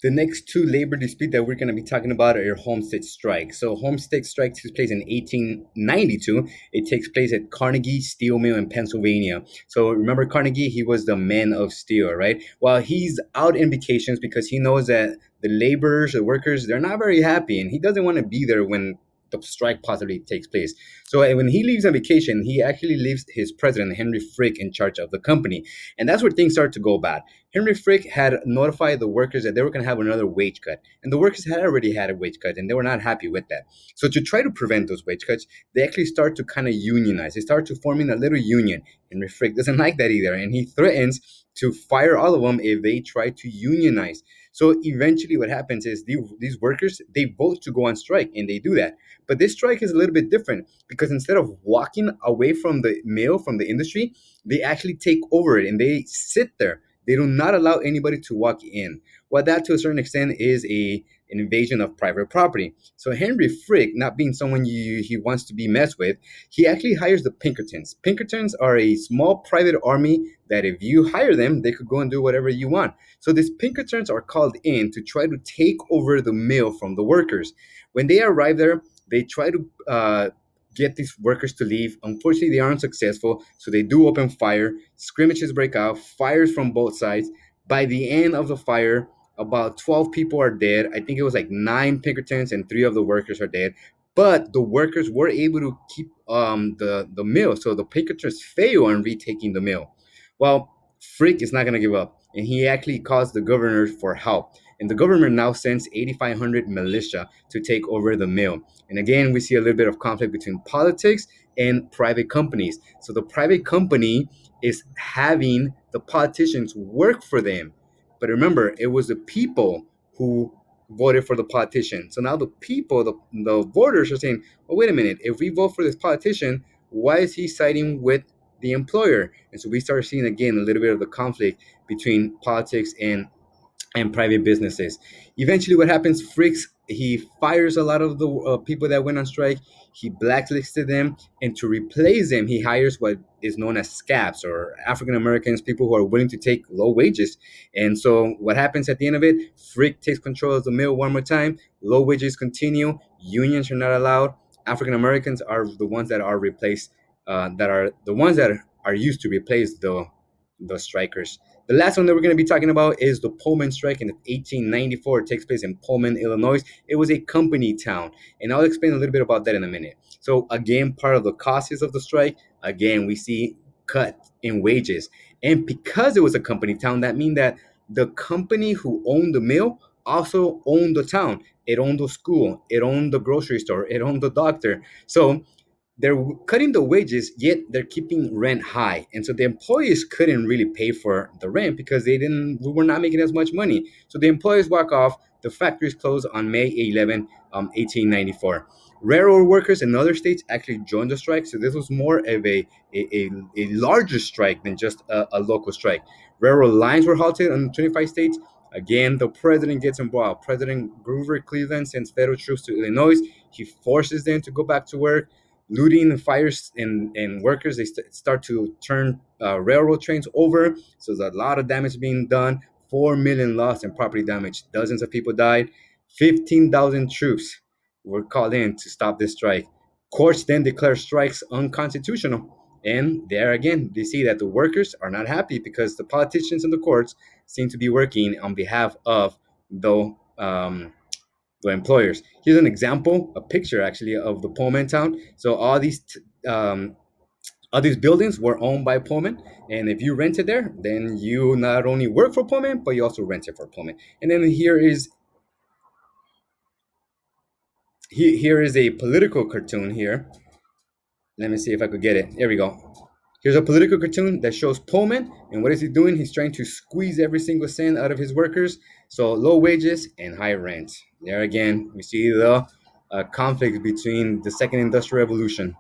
The next two labor dispute that we're going to be talking about are Homestead Strike. So Homestead Strike takes place in 1892. It takes place at Carnegie Steel Mill in Pennsylvania. So remember Carnegie, he was the man of steel, right? Well, he's out in vacations because he knows that the laborers, the workers, they're not very happy, and he doesn't want to be there when the strike possibly takes place. So when he leaves on vacation, he actually leaves his president, Henry Frick, in charge of the company. And that's where things start to go bad. Henry Frick had notified the workers that they were going to have another wage cut. And the workers had already had a wage cut, and they were not happy with that. So to try to prevent those wage cuts, they actually start to kind of unionize. They start to forming a little union. Henry Frick doesn't like that either, and he threatens to fire all of them if they try to unionize. So eventually what happens is these workers, they vote to go on strike, and they do that. But this strike is a little bit different because instead of walking away from the mill, from the industry, they actually take over it and they sit there. They do not allow anybody to walk in. Well, that to a certain extent is an invasion of private property. So Henry Frick, not being someone he wants to be messed with, he actually hires the Pinkertons. Pinkertons are a small private army that if you hire them, they could go and do whatever you want. So these Pinkertons are called in to try to take over the mill from the workers. When they arrive there, they try to get these workers to leave. Unfortunately, they aren't successful, so they do open fire. Scrimmages break out, fires from both sides. By the end of the fire, about 12 people are dead. I think it was like nine Pinkertons and three of the workers are dead. But the workers were able to keep the mill, so the Pinkertons fail on retaking the mill. Well, Frick is not going to give up, and he actually calls the governor for help. And the government now sends 8,500 militia to take over the mill. And again, we see a little bit of conflict between politics and private companies. So the private company is having the politicians work for them. But remember, it was the people who voted for the politician. So now the people, the voters are saying, well, wait a minute, if we vote for this politician, why is he siding with the employer? And so we start seeing again a little bit of the conflict between politics and private businesses. Eventually, what happens? Fricks he fires a lot of the people that went on strike. He blacklisted them, and to replace them, he hires what is known as scabs or African Americans, people who are willing to take low wages. And so, what happens at the end of it? Frick takes control of the mill one more time. Low wages continue. Unions are not allowed. African Americans are the ones that are replaced. That are the ones that are used to replace the strikers. The last one that we're going to be talking about is the Pullman strike in 1894. It takes place in Pullman, Illinois. It was a company town, and I'll explain a little bit about that in a minute. So again, part of the causes of the strike, again, we see cut in wages. And because it was a company town, that means that the company who owned the mill also owned the town. It owned the school, it owned the grocery store, it owned the doctor. So they're cutting the wages, yet they're keeping rent high, and so the employees couldn't really pay for the rent because we were not making as much money. So the employees walk off. The factories close on May 11, 1894. Railroad workers in other states actually joined the strike, so this was more of a larger strike than just a local strike. Railroad lines were halted in 25 states. Again, the president gets involved. President Grover Cleveland sends federal troops to Illinois. He forces them to go back to work. Looting and fires and workers, they start to turn railroad trains over. So there's a lot of damage being done. 4 million lost in property damage. Dozens of people died. 15,000 troops were called in to stop this strike. Courts then declare strikes unconstitutional. And there again, they see that the workers are not happy because the politicians in the courts seem to be working on behalf of the employers. Here's an example, a picture actually of the Pullman town. So all these buildings were owned by Pullman, and if you rented there, then you not only work for Pullman, but you also rented for Pullman. And then here is a political cartoon here. Let me see if I could get it. There we go. Here's a political cartoon that shows Pullman, and what is he doing? He's trying to squeeze every single cent out of his workers. So low wages and high rent. There again, we see the conflict between the second industrial revolution.